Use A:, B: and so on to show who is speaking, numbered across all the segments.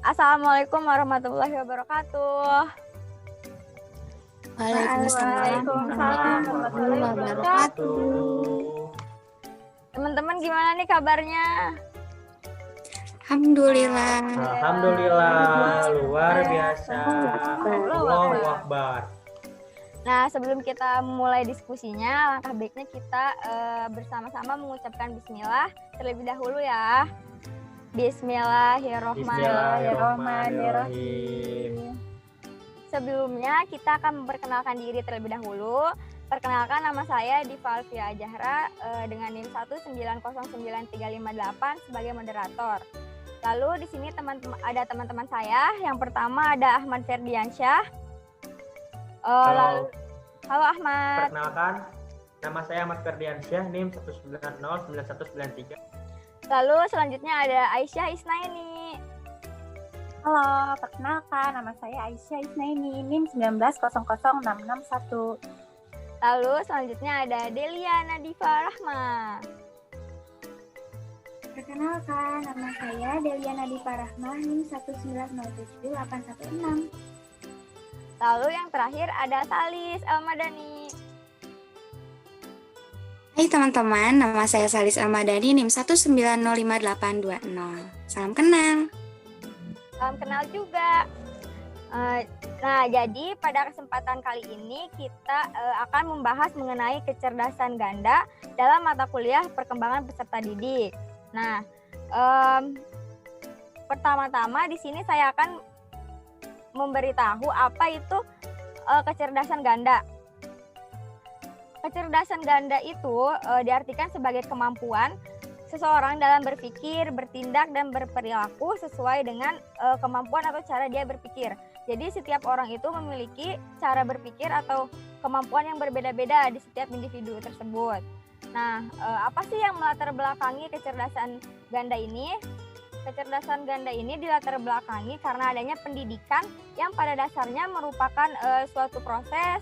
A: Assalamualaikum warahmatullahi wabarakatuh.
B: Waalaikumsalam warahmatullahi wabarakatuh.
A: Teman-teman gimana nih kabarnya?
B: Alhamdulillah.
C: Alhamdulillah, luar biasa. Allahu Akbar.
A: Nah, sebelum kita mulai diskusinya, langkah baiknya kita bersama-sama mengucapkan bismillah terlebih dahulu ya. Bismillahirrahmanirrahim. Sebelumnya kita akan memperkenalkan diri terlebih dahulu. Perkenalkan, nama saya Diva Alfia Zahra dengan NIM 1909358 sebagai moderator. Lalu di sini ada teman-teman saya. Yang pertama ada Ahmad Ferdiansyah. Halo Ahmad.
C: Perkenalkan, nama saya Ahmad Ferdiansyah, NIM 1909193.
A: Lalu selanjutnya ada Aisyah Isnaini.
D: Halo, perkenalkan nama saya Aisyah Isnaini, NIM 1900661.
A: Lalu selanjutnya ada Delia Nadifa Rahma.
E: Perkenalkan, nama saya Delia Nadifa Rahma, NIM 1907816.
A: Lalu yang terakhir ada Salis Elmadani.
B: Hai teman-teman, nama saya Salis Elmadani, NIM 1905820. Salam kenal.
A: Salam kenal juga. Nah, jadi pada kesempatan kali ini kita akan membahas mengenai kecerdasan ganda dalam mata kuliah perkembangan peserta didik. Nah, pertama-tama di sini saya akan memberitahu apa itu kecerdasan ganda. Kecerdasan ganda itu diartikan sebagai kemampuan seseorang dalam berpikir, bertindak, dan berperilaku sesuai dengan kemampuan atau cara dia berpikir. Jadi setiap orang itu memiliki cara berpikir atau kemampuan yang berbeda-beda di setiap individu tersebut. Nah, apa sih yang melatar belakangi kecerdasan ganda ini? Kecerdasan ganda ini dilatar belakangi karena adanya pendidikan yang pada dasarnya merupakan suatu proses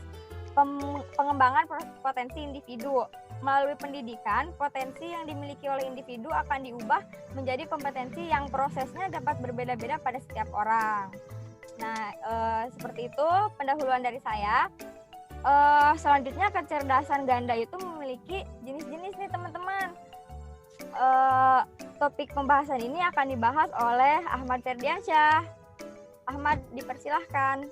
A: pengembangan potensi individu. Melalui pendidikan, potensi yang dimiliki oleh individu akan diubah menjadi kompetensi yang prosesnya dapat berbeda-beda pada setiap orang. Nah, seperti itu pendahuluan dari saya. Selanjutnya kecerdasan ganda itu memiliki jenis-jenis nih teman-teman. Topik pembahasan ini akan dibahas oleh Ahmad Ferdiansyah. Ahmad, dipersilahkan.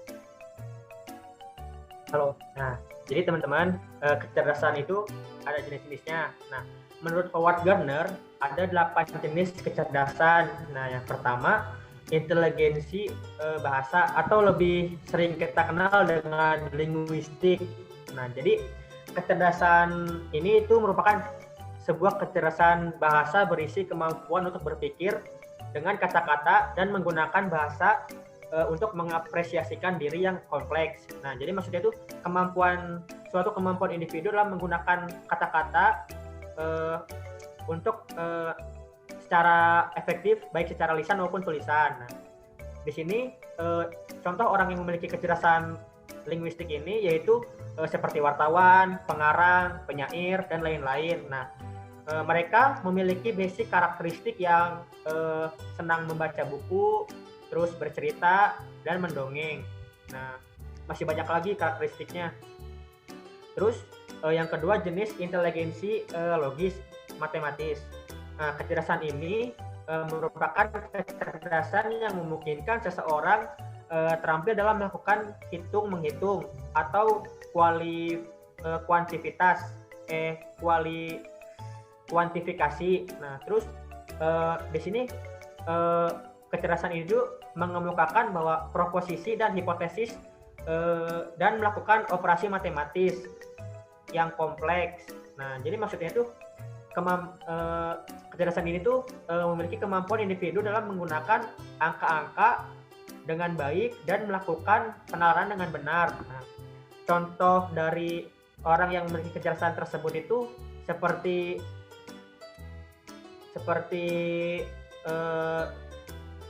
C: Halo. Nah, jadi teman-teman, kecerdasan itu ada jenis-jenisnya. Nah, menurut Howard Gardner ada 8 jenis kecerdasan. Nah, yang pertama inteligensi bahasa atau lebih sering kita kenal dengan linguistik. Nah, jadi kecerdasan ini itu merupakan sebuah kecerdasan bahasa berisi kemampuan untuk berpikir dengan kata-kata dan menggunakan bahasa untuk mengapresiasikan diri yang kompleks. Nah, jadi maksudnya itu suatu kemampuan individu dalam menggunakan kata-kata untuk secara efektif, baik secara lisan maupun tulisan. Nah, di sini contoh orang yang memiliki kecerdasan linguistik ini yaitu seperti wartawan, pengarang, penyair, dan lain-lain. Nah, mereka memiliki basic karakteristik yang senang membaca buku, terus bercerita, dan mendongeng. Nah, masih banyak lagi karakteristiknya. Terus yang kedua jenis inteligensi logis matematis. Nah, kecerdasan ini merupakan kecerdasan yang memungkinkan seseorang terampil dalam melakukan hitung-menghitung atau kuantifikasi. Nah, terus di sini kecerdasan itu mengemukakan bahwa proposisi dan hipotesis dan melakukan operasi matematis yang kompleks. Nah, jadi maksudnya itu kecerdasan ini tuh memiliki kemampuan individu dalam menggunakan angka-angka dengan baik dan melakukan penalaran dengan benar. Nah, contoh dari orang yang memiliki kecerdasan tersebut itu seperti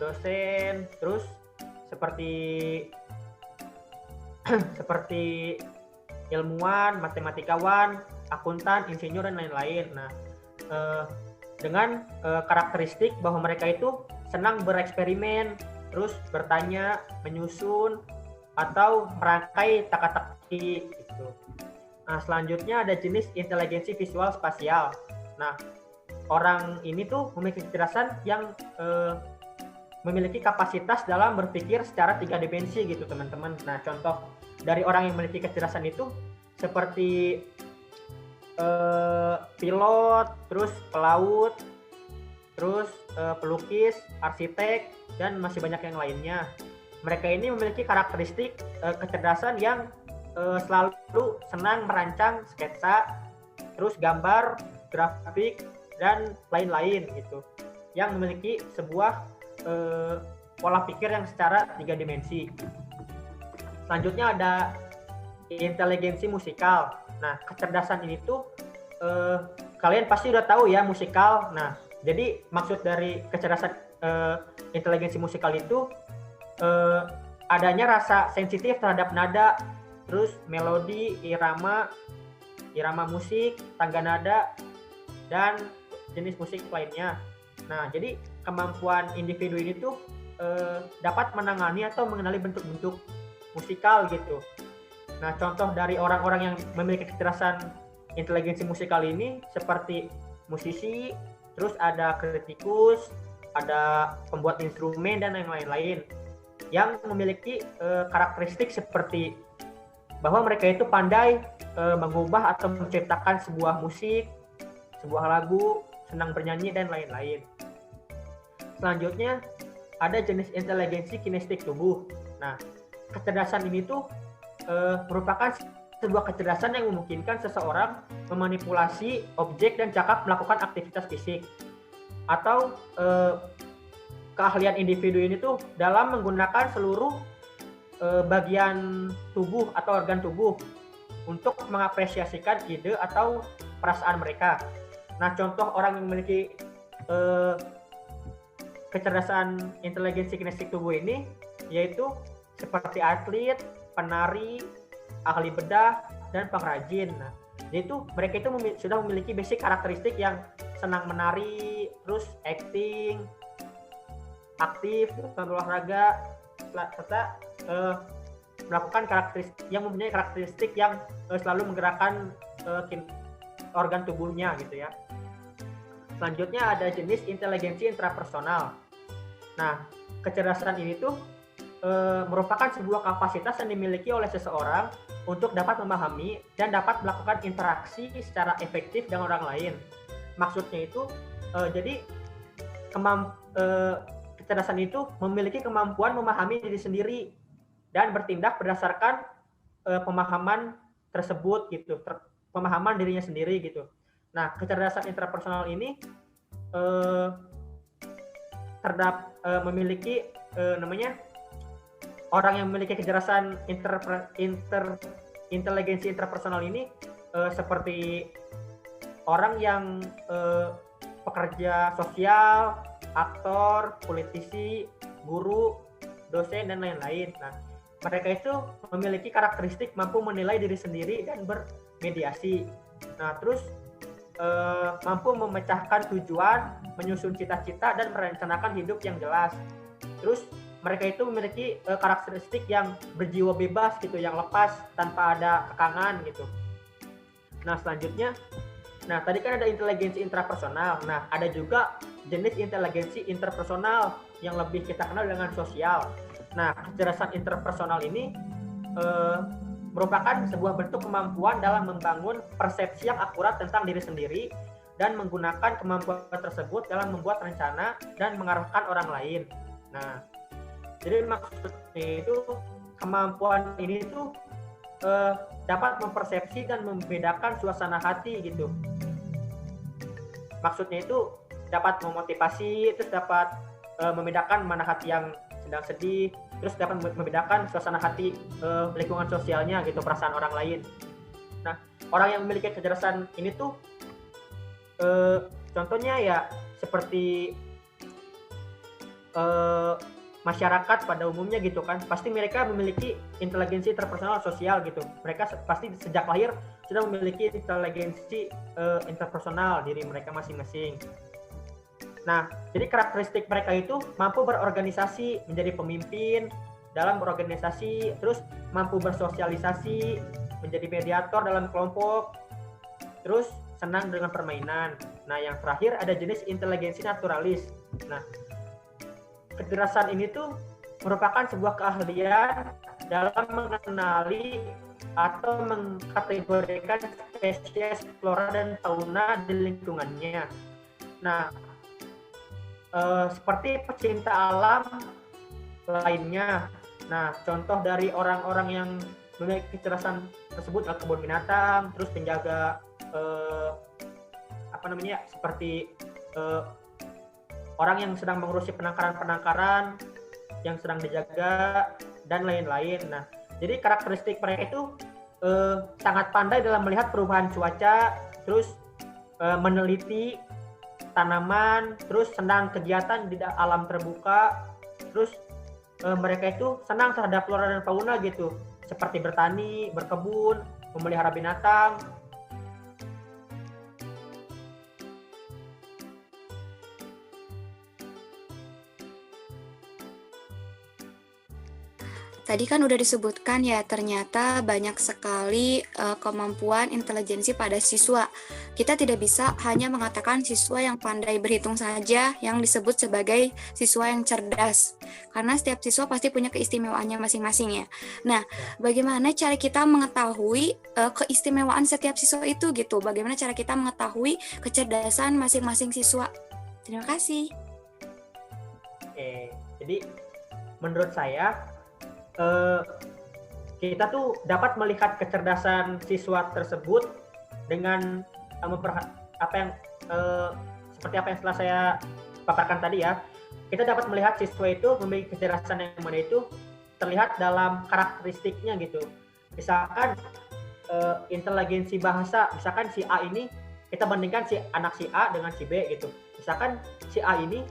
C: dosen, terus seperti ilmuwan, matematikawan, akuntan, insinyur, dan lain-lain. Nah, dengan karakteristik bahwa mereka itu senang bereksperimen, terus bertanya, menyusun, atau merangkai teka-teki gitu. Nah, selanjutnya ada jenis inteligensi visual spasial. Nah, orang ini tuh memiliki kecerdasan yang memiliki kapasitas dalam berpikir secara 3 dimensi gitu teman-teman. Nah, contoh dari orang yang memiliki kecerdasan itu seperti pilot, terus pelaut, terus pelukis, arsitek, dan masih banyak yang lainnya. Mereka ini memiliki karakteristik kecerdasan yang selalu senang merancang sketsa, terus gambar, grafik, dan lain-lain gitu, yang memiliki sebuah pola pikir yang secara 3 dimensi. Selanjutnya ada inteligensi musikal. Nah, kecerdasan ini tuh kalian pasti udah tahu ya, musikal. Nah, jadi maksud dari kecerdasan inteligensi musikal itu adanya rasa sensitif terhadap nada, terus melodi, irama musik, tangga nada, dan jenis musik lainnya. Nah, jadi kemampuan individu ini tuh dapat menangani atau mengenali bentuk-bentuk musikal gitu. Nah, contoh dari orang-orang yang memiliki kecerdasan inteligensi musikal ini seperti musisi, terus ada kritikus, ada pembuat instrumen, dan yang lain-lain yang memiliki karakteristik seperti bahwa mereka itu pandai mengubah atau menciptakan sebuah musik, sebuah lagu, senang bernyanyi, dan lain-lain. Selanjutnya ada jenis inteligensi kinestetik tubuh. Nah, kecerdasan ini tuh merupakan sebuah kecerdasan yang memungkinkan seseorang memanipulasi objek dan cakap melakukan aktivitas fisik. Atau keahlian individu ini tuh dalam menggunakan seluruh bagian tubuh atau organ tubuh untuk mengapresiasikan ide atau perasaan mereka. Nah, contoh orang yang memiliki kecerdasan inteligensi kinestetik tubuh ini yaitu seperti atlet, penari, ahli bedah, dan pengrajin. Nah, yaitu mereka itu sudah memiliki basic karakteristik yang senang menari, terus acting, aktif, berolahraga, serta melakukan karakteristik yang mempunyai karakteristik yang selalu menggerakkan organ tubuhnya gitu ya. Selanjutnya ada jenis inteligensi intrapersonal. Nah, kecerdasan ini tuh merupakan sebuah kapasitas yang dimiliki oleh seseorang untuk dapat memahami dan dapat melakukan interaksi secara efektif dengan orang lain. Maksudnya itu, jadi kecerdasan itu memiliki kemampuan memahami diri sendiri dan bertindak berdasarkan pemahaman tersebut gitu, pemahaman dirinya sendiri gitu. Nah, kecerdasan intrapersonal ini memiliki namanya orang yang memiliki kecerdasan inteligensi intrapersonal ini seperti orang yang pekerja sosial, aktor, politisi, guru, dosen, dan lain-lain. Nah, mereka itu memiliki karakteristik mampu menilai diri sendiri dan bermediasi. Nah, terus mampu memecahkan tujuan, menyusun cita-cita, dan merencanakan hidup yang jelas. Terus mereka itu memiliki karakteristik yang berjiwa bebas gitu, yang lepas tanpa ada kekangan gitu. Nah, selanjutnya, nah tadi kan ada inteligensi intrapersonal. Nah, ada juga jenis inteligensi interpersonal yang lebih kita kenal dengan sosial. Nah, kecerdasan interpersonal ini merupakan sebuah bentuk kemampuan dalam membangun persepsi yang akurat tentang diri sendiri dan menggunakan kemampuan tersebut dalam membuat rencana dan mengarahkan orang lain. Nah, jadi maksudnya itu kemampuan ini tuh dapat mempersepsi dan membedakan suasana hati gitu. Maksudnya itu dapat memotivasi, terus dapat membedakan mana hati yang sedang sedih, terus dapat membedakan suasana hati lingkungan sosialnya gitu, perasaan orang lain. Nah, orang yang memiliki kecerdasan ini tuh contohnya ya seperti masyarakat pada umumnya gitu kan, pasti mereka memiliki inteligensi interpersonal sosial gitu. Mereka pasti sejak lahir sudah memiliki inteligensi interpersonal diri mereka masing-masing. Nah, jadi karakteristik mereka itu mampu berorganisasi, menjadi pemimpin dalam organisasi, terus mampu bersosialisasi, menjadi mediator dalam kelompok, terus senang dengan permainan. Nah, yang terakhir ada jenis inteligensi naturalis. Nah, kecerdasan ini tuh merupakan sebuah keahlian dalam mengenali atau mengkategorikan spesies flora dan fauna di lingkungannya. Nah, seperti pecinta alam lainnya. Nah, contoh dari orang-orang yang memiliki kecerdasan tersebut adalah kebun binatang, terus penjaga seperti orang yang sedang mengurusi penangkaran-penangkaran yang sedang dijaga dan lain-lain. Nah, jadi karakteristik mereka itu sangat pandai dalam melihat perubahan cuaca, terus meneliti tanaman, terus senang kegiatan di alam terbuka, terus mereka itu senang terhadap flora dan fauna gitu, seperti bertani, berkebun, memelihara binatang.
B: Tadi kan udah disebutkan ya, ternyata banyak sekali kemampuan intelijensi pada siswa. Kita tidak bisa hanya mengatakan siswa yang pandai berhitung saja yang disebut sebagai siswa yang cerdas. Karena setiap siswa pasti punya keistimewaannya masing-masing ya. Nah, bagaimana cara kita mengetahui keistimewaan setiap siswa itu gitu? Bagaimana cara kita mengetahui kecerdasan masing-masing siswa? Terima kasih.
C: Oke, jadi menurut saya kita tuh dapat melihat kecerdasan siswa tersebut dengan seperti apa yang setelah saya paparkan tadi ya. Kita dapat melihat siswa itu memiliki kecerdasan yang mana itu terlihat dalam karakteristiknya gitu. Misalkan inteligensi bahasa, misalkan si A ini kita bandingkan si anak si A dengan si B gitu. Misalkan si A ini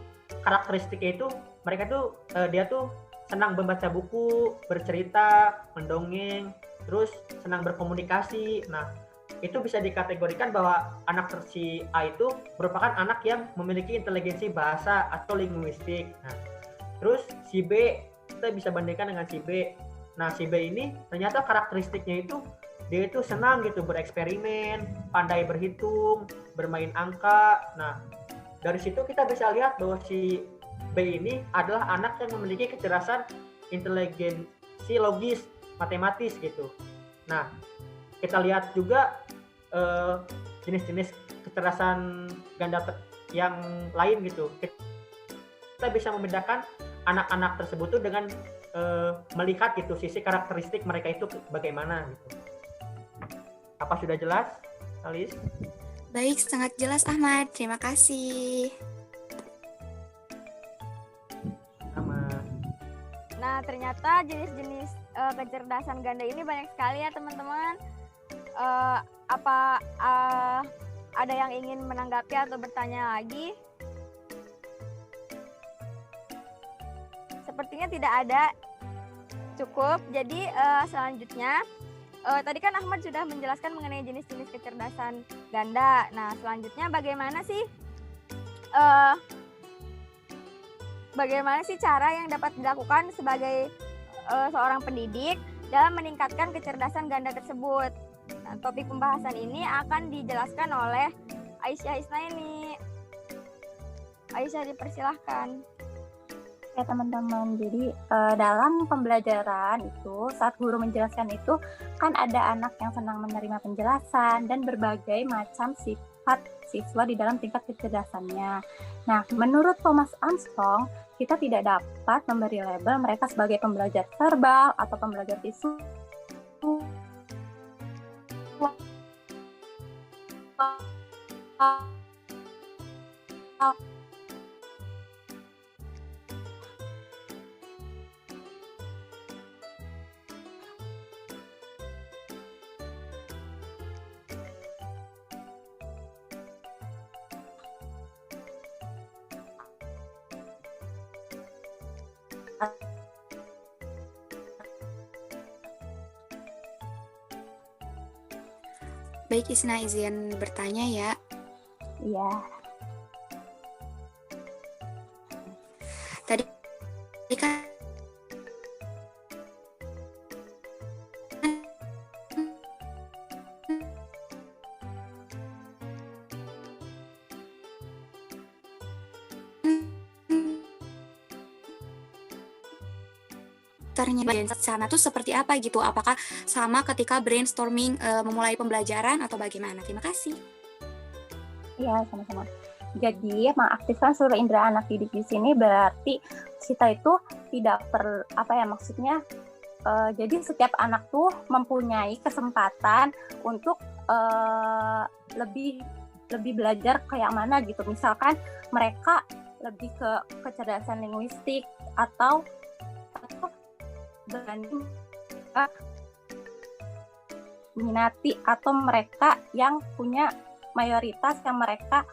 C: karakteristiknya itu mereka tuh dia tuh senang membaca buku, bercerita, mendongeng, terus senang berkomunikasi. Nah, itu bisa dikategorikan bahwa anak si A itu merupakan anak yang memiliki inteligensi bahasa atau linguistik. Nah, terus si B, kita bisa bandingkan dengan si B. Nah, si B ini ternyata karakteristiknya itu dia itu senang gitu bereksperimen, pandai berhitung, bermain angka. Nah, dari situ kita bisa lihat bahwa si B ini adalah anak yang memiliki kecerdasan inteligensi logis, matematis gitu. Nah, kita lihat juga jenis-jenis kecerdasan ganda yang lain gitu. Kita bisa membedakan anak-anak tersebut tuh dengan melihat gitu sisi karakteristik mereka itu bagaimana gitu. Apa sudah jelas, Alis?
B: Baik, sangat jelas Ahmad. Terima kasih.
A: Nah, ternyata jenis-jenis kecerdasan ganda ini banyak sekali ya teman-teman. Ada yang ingin menanggapi atau bertanya lagi? Sepertinya tidak ada. Cukup. Jadi selanjutnya, tadi kan Ahmad sudah menjelaskan mengenai jenis-jenis kecerdasan ganda. Nah, selanjutnya bagaimana sih cara yang dapat dilakukan sebagai seorang pendidik dalam meningkatkan kecerdasan ganda tersebut? Nah, topik pembahasan ini akan dijelaskan oleh Aisyah Isnaini. Aisyah, dipersilahkan.
D: Ya teman-teman, jadi dalam pembelajaran itu saat guru menjelaskan itu kan ada anak yang senang menerima penjelasan dan berbagai macam sifat siswa di dalam tingkat kecerdasannya. Nah, menurut Thomas Armstrong, kita tidak dapat memberi label mereka sebagai pembelajar verbal atau pembelajar visual.
B: Baik, Isna izin bertanya ya.
D: Iya.
B: Tadi kan ternyata sana tuh seperti apa gitu? Apakah sama ketika brainstorming memulai pembelajaran atau bagaimana? Terima kasih.
D: Iya, sama-sama. Jadi mengaktifkan seluruh indera anak didik di sini berarti kita itu tidak maksudnya jadi setiap anak tuh mempunyai kesempatan untuk lebih belajar kayak mana gitu. Misalkan mereka lebih ke kecerdasan linguistik atau berani minati, atau mereka yang punya mayoritas yang mereka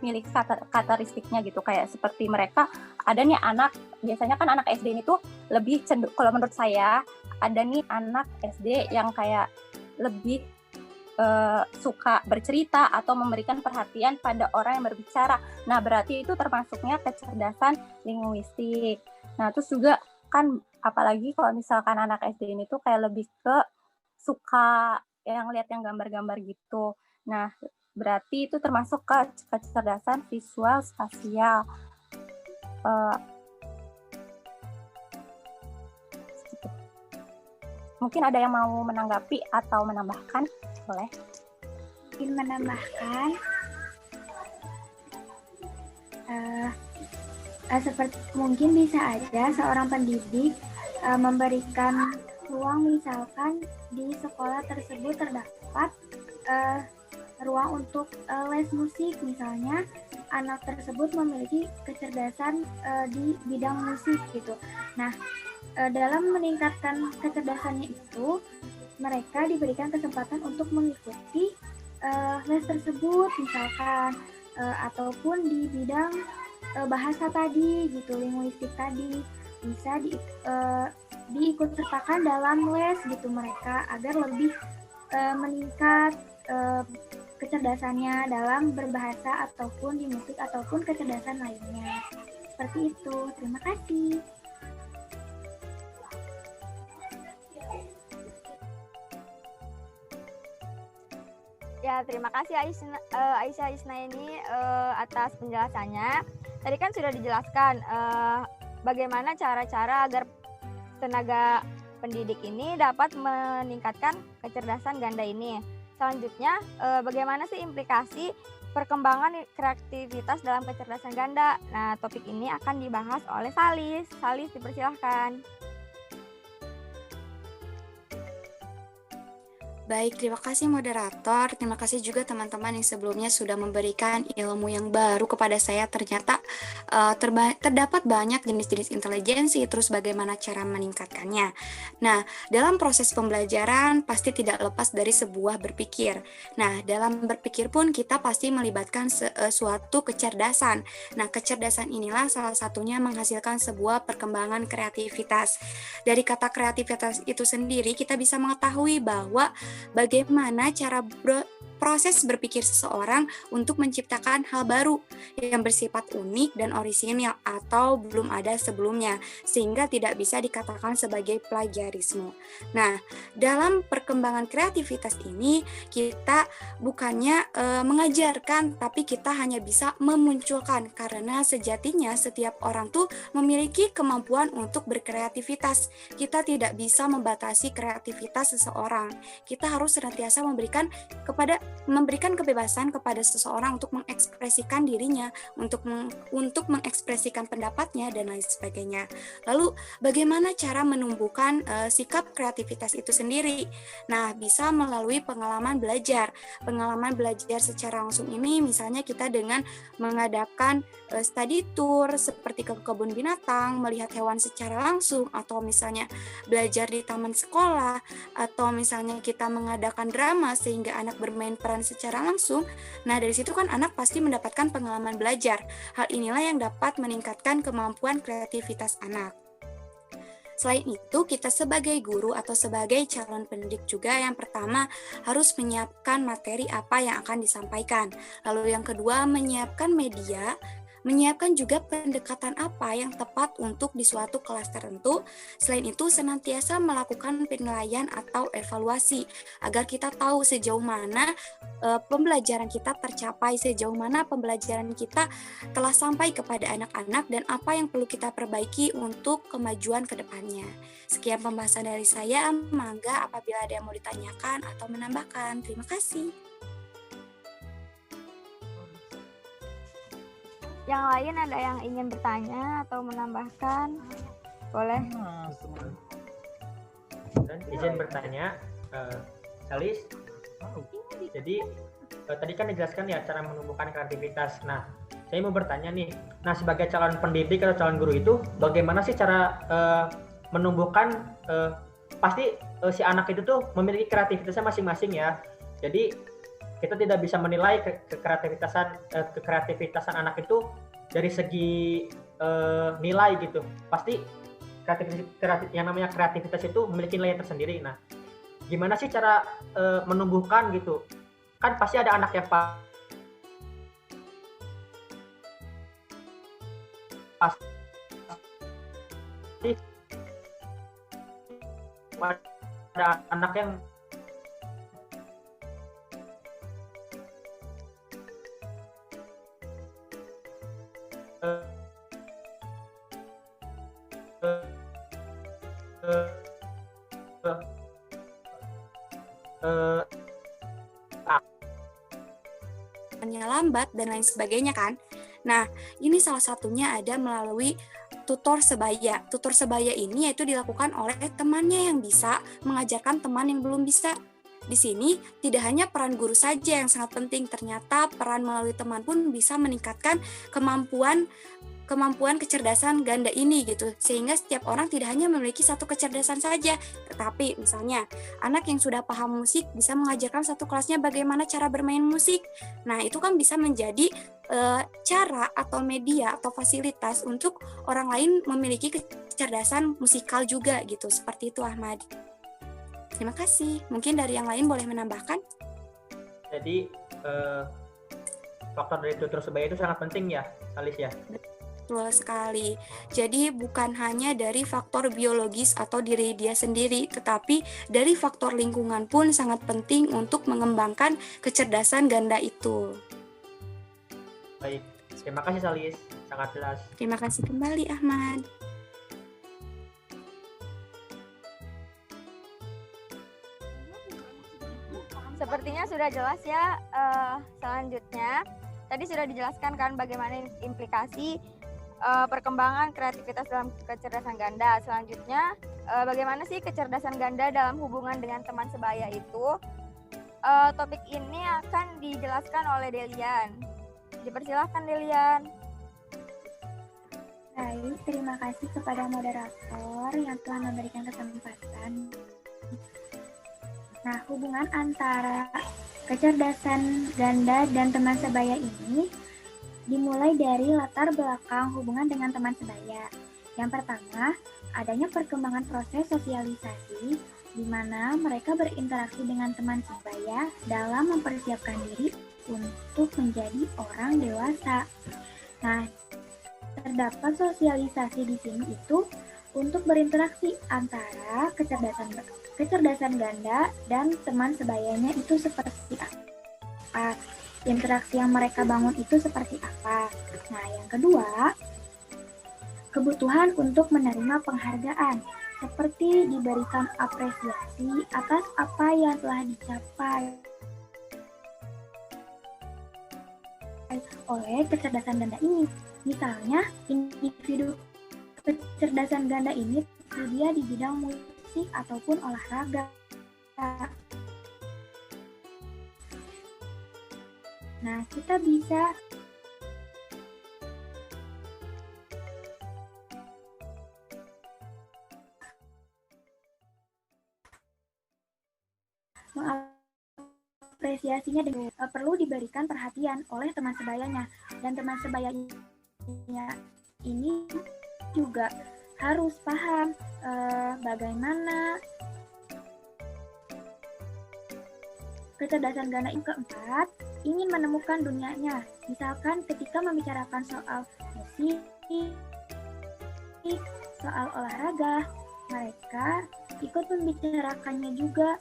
D: miliki karakteristiknya gitu, kayak seperti mereka ada nih anak, biasanya kan anak SD ini tuh lebih kalau menurut saya ada nih anak SD yang kayak lebih suka bercerita atau memberikan perhatian pada orang yang berbicara. Nah, berarti itu termasuknya kecerdasan linguistik. Nah, terus juga kan apalagi kalau misalkan anak SD ini tuh kayak lebih ke suka yang lihat yang gambar-gambar gitu. Nah, berarti itu termasuk ke kecerdasan visual spasial. Mungkin ada yang mau menanggapi atau menambahkan? Boleh.
E: Mungkin menambahkan seperti mungkin bisa aja seorang pendidik memberikan ruang, misalkan di sekolah tersebut terdapat ruang untuk les musik, misalnya anak tersebut memiliki kecerdasan di bidang musik gitu. Nah, dalam meningkatkan kecerdasannya itu, mereka diberikan kesempatan untuk mengikuti les tersebut, misalkan ataupun di bidang bahasa tadi gitu, linguistik tadi, bisa diikut sertakan dalam les gitu mereka agar lebih meningkat kecerdasannya dalam berbahasa ataupun di musik ataupun kecerdasan lainnya. Seperti itu. Terima kasih.
A: Ya, terima kasih Aisyah Isnaini atas penjelasannya. Tadi kan sudah dijelaskan bagaimana cara-cara agar tenaga pendidik ini dapat meningkatkan kecerdasan ganda ini. Selanjutnya, bagaimana sih implikasi perkembangan kreativitas dalam kecerdasan ganda? Nah, topik ini akan dibahas oleh Salis. Salis, dipersilahkan.
B: Baik, terima kasih moderator. Terima kasih juga teman-teman yang sebelumnya sudah memberikan ilmu yang baru kepada saya. Ternyata terdapat banyak jenis-jenis intelijensi, terus bagaimana cara meningkatkannya. Nah, dalam proses pembelajaran pasti tidak lepas dari sebuah berpikir. Nah, dalam berpikir pun kita pasti melibatkan suatu kecerdasan. Nah, kecerdasan inilah salah satunya menghasilkan sebuah perkembangan kreativitas. Dari kata kreativitas itu sendiri, kita bisa mengetahui bahwa bagaimana cara proses berpikir seseorang untuk menciptakan hal baru yang bersifat unik dan orisinal atau belum ada sebelumnya, sehingga tidak bisa dikatakan sebagai plagiarisme. Nah, dalam perkembangan kreativitas ini, kita bukannya mengajarkan, tapi kita hanya bisa memunculkan, karena sejatinya setiap orang tuh memiliki kemampuan untuk berkreativitas. Kita tidak bisa membatasi kreativitas seseorang. Kita harus senantiasa memberikan kebebasan kepada seseorang untuk mengekspresikan dirinya, untuk mengekspresikan pendapatnya dan lain sebagainya. Lalu bagaimana cara menumbuhkan sikap kreativitas itu sendiri? Nah, bisa melalui pengalaman belajar. Pengalaman belajar secara langsung ini misalnya kita dengan mengadakan study tour seperti ke kebun binatang, melihat hewan secara langsung, atau misalnya belajar di taman sekolah, atau misalnya kita mengadakan drama sehingga anak bermain peran secara langsung. Nah, dari situ kan anak pasti mendapatkan pengalaman belajar. Hal inilah yang dapat meningkatkan kemampuan kreativitas anak. Selain itu, kita sebagai guru atau sebagai calon pendidik juga yang pertama harus menyiapkan materi apa yang akan disampaikan. Lalu yang kedua, menyiapkan media menyiapkan juga pendekatan apa yang tepat untuk di suatu kelas tertentu. Selain itu, senantiasa melakukan penilaian atau evaluasi agar kita tahu sejauh mana pembelajaran kita tercapai, sejauh mana pembelajaran kita telah sampai kepada anak-anak, dan apa yang perlu kita perbaiki untuk kemajuan ke depannya. Sekian pembahasan dari saya. Mangga apabila ada yang mau ditanyakan atau menambahkan. Terima kasih.
A: Yang lain ada yang ingin bertanya atau menambahkan? Boleh.
C: Dan izin bertanya, Salis. Jadi tadi kan dijelaskan ya cara menumbuhkan kreativitas. Nah, saya mau bertanya nih. Nah, sebagai calon pendidik atau calon guru itu, bagaimana sih cara menumbuhkan? Pasti si anak itu tuh memiliki kreativitasnya masing-masing ya. Jadi kita tidak bisa menilai kekreativitasan anak itu dari segi nilai gitu. Pasti yang namanya kreativitas itu memiliki nilai tersendiri. Nah, gimana sih cara menumbuhkan gitu? Kan pasti ada anak yang pasti ada anak yang
B: lambat dan lain sebagainya kan. Nah, ini salah satunya ada melalui tutor sebaya. Tutor sebaya ini yaitu dilakukan oleh temannya yang bisa mengajarkan teman yang belum bisa. Di sini tidak hanya peran guru saja yang sangat penting, ternyata peran melalui teman pun bisa meningkatkan kemampuan kecerdasan ganda ini gitu. Sehingga setiap orang tidak hanya memiliki satu kecerdasan saja, tetapi misalnya anak yang sudah paham musik bisa mengajarkan satu kelasnya bagaimana cara bermain musik. Nah, itu kan bisa menjadi cara atau media atau fasilitas untuk orang lain memiliki kecerdasan musikal juga gitu. Seperti itu, Ahmad. Terima kasih. Mungkin dari yang lain boleh menambahkan?
C: Jadi faktor dari tutor sebaya itu sangat penting ya, Salis ya?
B: Betul sekali. Jadi bukan hanya dari faktor biologis atau diri dia sendiri, tetapi dari faktor lingkungan pun sangat penting untuk mengembangkan kecerdasan ganda itu.
C: Baik, terima kasih Salis, sangat jelas.
B: Terima kasih kembali, Ahmad.
A: Sepertinya sudah jelas ya. Selanjutnya, tadi sudah dijelaskan kan bagaimana implikasi perkembangan kreativitas dalam kecerdasan ganda. Selanjutnya, bagaimana sih kecerdasan ganda dalam hubungan dengan teman sebaya itu? Topik ini akan dijelaskan oleh Delian. Dipersilahkan, Delian.
E: Baik, terima kasih kepada moderator yang telah memberikan kesempatan. Nah, hubungan antara kecerdasan ganda dan teman sebaya ini dimulai dari latar belakang hubungan dengan teman sebaya. Yang pertama, adanya perkembangan proses sosialisasi di mana mereka berinteraksi dengan teman sebaya dalam mempersiapkan diri untuk menjadi orang dewasa. Nah, terdapat sosialisasi di sini itu untuk berinteraksi antara kecerdasan ganda dan teman sebayanya itu seperti apa. Interaksi yang mereka bangun itu seperti apa. Nah, yang kedua, kebutuhan untuk menerima penghargaan, seperti diberikan apresiasi atas apa yang telah dicapai oleh kecerdasan ganda ini. Misalnya, individu kecerdasan ganda ini dia di bidang musik ataupun olahraga. Nah, kita bisa mengapresiasinya dengan perlu diberikan perhatian oleh teman sebayanya, dan teman sebayanya ini juga harus paham bagaimana kecerdasan ganda yang keempat ingin menemukan dunianya. Misalkan ketika membicarakan soal musik, soal olahraga, mereka ikut membicarakannya juga.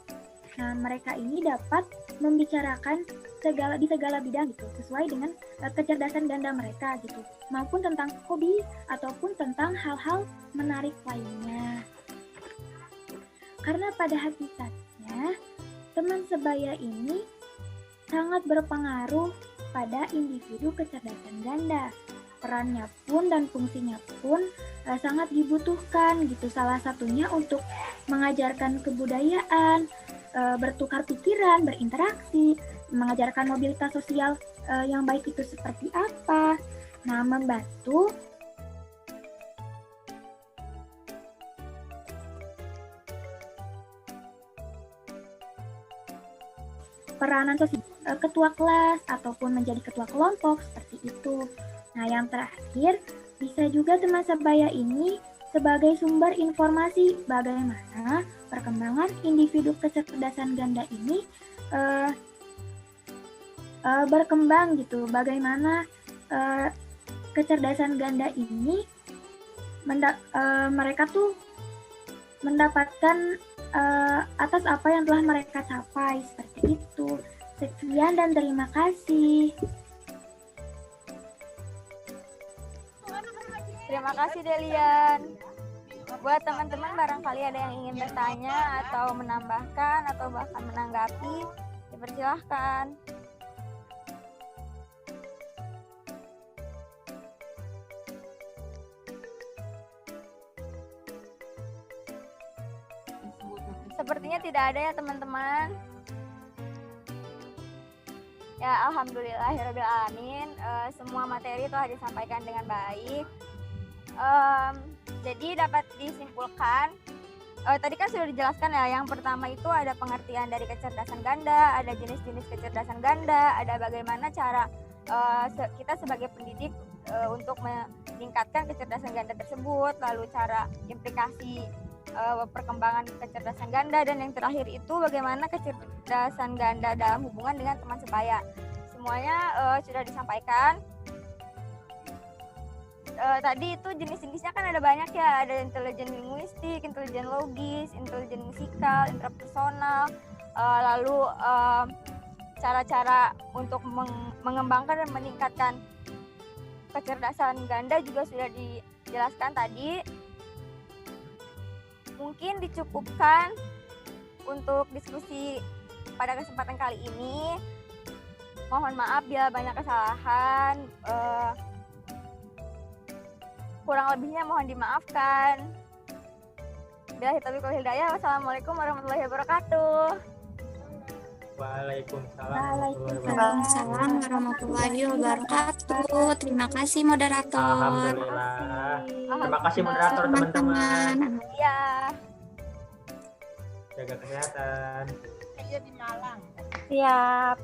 E: Nah, mereka ini dapat membicarakan di segala bidang gitu, sesuai dengan kecerdasan ganda mereka gitu, maupun tentang hobi ataupun tentang hal-hal menarik lainnya. Karena pada hakikatnya teman sebaya ini sangat berpengaruh pada individu kecerdasan ganda. Perannya pun dan fungsinya pun sangat dibutuhkan gitu. Salah satunya untuk mengajarkan kebudayaan, bertukar pikiran, berinteraksi, mengajarkan mobilitas sosial yang baik itu seperti apa. Nah, membantu peranan sosial, ketua kelas ataupun menjadi ketua kelompok seperti itu. Nah, yang terakhir, bisa juga teman sebaya ini sebagai sumber informasi bagaimana perkembangan individu kecerdasan ganda ini berkembang gitu. Bagaimana kecerdasan ganda ini mereka tuh mendapatkan atas apa yang telah mereka capai seperti itu. Sekian dan terima kasih.
A: Terima kasih Delian. Buat teman-teman barangkali ada yang ingin bertanya atau menambahkan atau bahkan menanggapi, dipersilahkan. Sepertinya tidak ada ya teman-teman. Ya, alhamdulillahirrabbilalamin, semua materi telah disampaikan dengan baik. Jadi dapat disimpulkan, tadi kan sudah dijelaskan ya, yang pertama itu ada pengertian dari kecerdasan ganda, ada jenis-jenis kecerdasan ganda, ada bagaimana cara kita sebagai pendidik untuk meningkatkan kecerdasan ganda tersebut, lalu cara implikasi perkembangan kecerdasan ganda, dan yang terakhir itu bagaimana kecerdasan ganda dalam hubungan dengan teman sebaya. Semuanya sudah disampaikan. Tadi itu jenis-jenisnya kan ada banyak ya, ada intelijen linguistik, intelijen logis, intelijen musikal, intrapersonal, lalu cara-cara untuk mengembangkan dan meningkatkan kecerdasan ganda juga sudah dijelaskan tadi. Mungkin dicukupkan untuk diskusi pada kesempatan kali ini. Mohon maaf bila banyak kesalahan. Kurang lebihnya mohon dimaafkan. Billahi taufiq wal hidayah. Wassalamualaikum warahmatullahi wabarakatuh.
B: Waalaikumsalam warahmatullahi wabarakatuh. Terima kasih moderator.
C: Alhamdulillah. Terima kasih moderator teman-teman.
A: Iya.
C: Jaga kesehatan.
D: Siap.